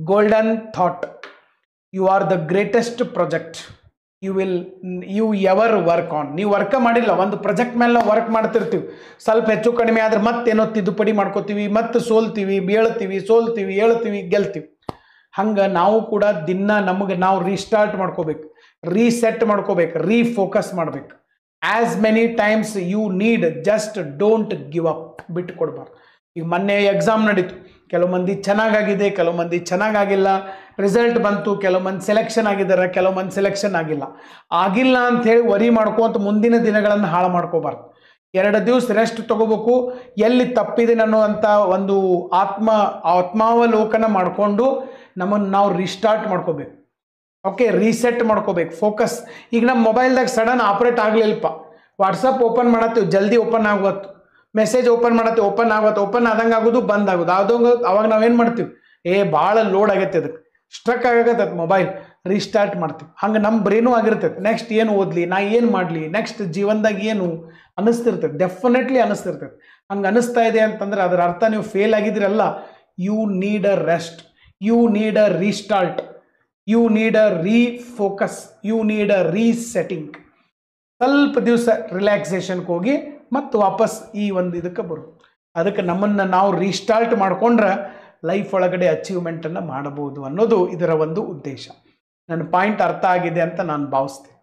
Golden thought. You are the greatest project you ever work on. ನೀವು work ಮಾಡಿಲ್ಲ, ಒಂದು project ಮೇಲೆ ನಾವು ವರ್ಕ್ ಮಾಡ್ತಿರ್ತೀವಿ, ಸ್ವಲ್ಪ ಹೆಚ್ಚು ಕಡಿಮೆ ಆದ್ರೆ ಮತ್ತೇನೋ ತಿದ್ದುಪಡಿ ಮಾಡ್ಕೋತೀವಿ, ಮತ್ತೆ ಸೋಲ್ತೀವಿ, ಬೀಳ್ತೀವಿ, ಸೋಲ್ತೀವಿ, ಹೇಳ್ತೀವಿ, ಗೆಲ್ತೀವಿ. ಹಂಗೆ ನಾವು ಕೂಡ ದಿನ ನಮಗೆ ನಾವು ರೀಸ್ಟಾರ್ಟ್ ಮಾಡ್ಕೋಬೇಕು, ರೀಸೆಟ್ ಮಾಡ್ಕೋಬೇಕು, ರೀಫೋಕಸ್ ಮಾಡ್ಬೇಕು. As many times you need, just don't give up. ಬಿಟ್ಟು ಕೊಡ್ಬಾರ್ದು. ಈಗ ಮೊನ್ನೆ ಎಕ್ಸಾಮ್ ನಡೀತು, ಕೆಲವು ಮಂದಿ ಚೆನ್ನಾಗಾಗಿದೆ, ಕೆಲವು ಮಂದಿ ಚೆನ್ನಾಗಾಗಿಲ್ಲ, ರಿಸಲ್ಟ್ ಬಂತು, ಕೆಲವು ಮಂದಿ ಸೆಲೆಕ್ಷನ್ ಆಗಿದ್ದಾರೆ, ಕೆಲವು ಮಂದಿ ಸೆಲೆಕ್ಷನ್ ಆಗಿಲ್ಲ ಅಂಥೇಳಿ ವರಿ ಮಾಡ್ಕೊಂತ ಮುಂದಿನ ದಿನಗಳನ್ನು ಹಾಳು ಮಾಡ್ಕೋಬಾರ್ದು. 2 ದಿವಸ ರೆಸ್ಟ್ ತಗೋಬೇಕು, ಎಲ್ಲಿ ತಪ್ಪಿದೆ ಅನ್ನೋವಂಥ ಒಂದು ಆತ್ಮಾವಲೋಕನ ಮಾಡಿಕೊಂಡು ನಮ್ಮನ್ನು ನಾವು ರೀಸ್ಟಾರ್ಟ್ ಮಾಡ್ಕೋಬೇಕು. ಓಕೆ, ರೀಸೆಟ್ ಮಾಡ್ಕೋಬೇಕು, ಫೋಕಸ್. ಈಗ ನಮ್ಮ ಮೊಬೈಲ್ದಾಗ ಸಡನ್ ಆಪ್ರೇಟ್ ಆಗಲಿಲ್ಲಪ್ಪ, ವಾಟ್ಸಪ್ ಓಪನ್ ಮಾಡತ್ತೀವಿ, ಜಲ್ದಿ ಓಪನ್ ಆಗುವತ್ತು, ಮೆಸೇಜ್ ಓಪನ್ ಮಾಡತ್ತೀವಿ, ಓಪನ್ ಆಗುವತ್ತು, ಓಪನ್ ಆದಂಗೆ ಆಗೋದು, ಬಂದ್ ಆಗೋದು, ಅವಾಗ ನಾವೇನು ಮಾಡ್ತೀವಿ, ಭಾಳ ಲೋಡ್ ಆಗೈತೆ, ಅದಕ್ಕೆ ಸ್ಟ್ರಕ್ ಆಗತ್ತದ ಮೊಬೈಲ್, ರೀಸ್ಟಾರ್ಟ್ ಮಾಡ್ತೀವಿ. ಹಂಗೆ ನಮ್ಮ ಬ್ರೈನು ಆಗಿರ್ತೈತೆ, ನೆಕ್ಸ್ಟ್ ಏನು ಓದಲಿ, ನಾ ಏನು ಮಾಡಲಿ, ನೆಕ್ಸ್ಟ್ ಜೀವನದಾಗ ಏನು ಅನ್ನಿಸ್ತಿರ್ತೈತೆ, ಡೆಫಿನೆಟ್ಲಿ ಅನ್ನಿಸ್ತಿರ್ತೈತೆ. ಹಂಗೆ ಅನ್ನಿಸ್ತಾ ಇದೆ ಅಂತಂದ್ರೆ ಅದರ ಅರ್ಥ ನೀವು ಫೇಲ್ ಆಗಿದ್ರಲ್ಲ. You need a rest, you need a restart, you need a refocus, you need a resetting. ಸ್ವಲ್ಪ ದಿವಸ ರಿಲ್ಯಾಕ್ಸೇಷನ್ಗೆ ಹೋಗಿ ಮತ್ತು ವಾಪಸ್ ಈ ಒಂದು ಇದಕ್ಕೆ ಬರೋದು. ಅದಕ್ಕೆ ನಮ್ಮನ್ನು ನಾವು ರೀಸ್ಟಾರ್ಟ್ ಮಾಡ್ಕೊಂಡ್ರೆ ಲೈಫ್ ಒಳಗಡೆ ಅಚೀವ್ಮೆಂಟನ್ನು ಮಾಡಬಹುದು ಅನ್ನೋದು ಇದರ ಒಂದು ಉದ್ದೇಶ. ನನ್ನ ಪಾಯಿಂಟ್ ಅರ್ಥ ಆಗಿದೆ ಅಂತ ನಾನು ಭಾವಿಸ್ತೀನಿ.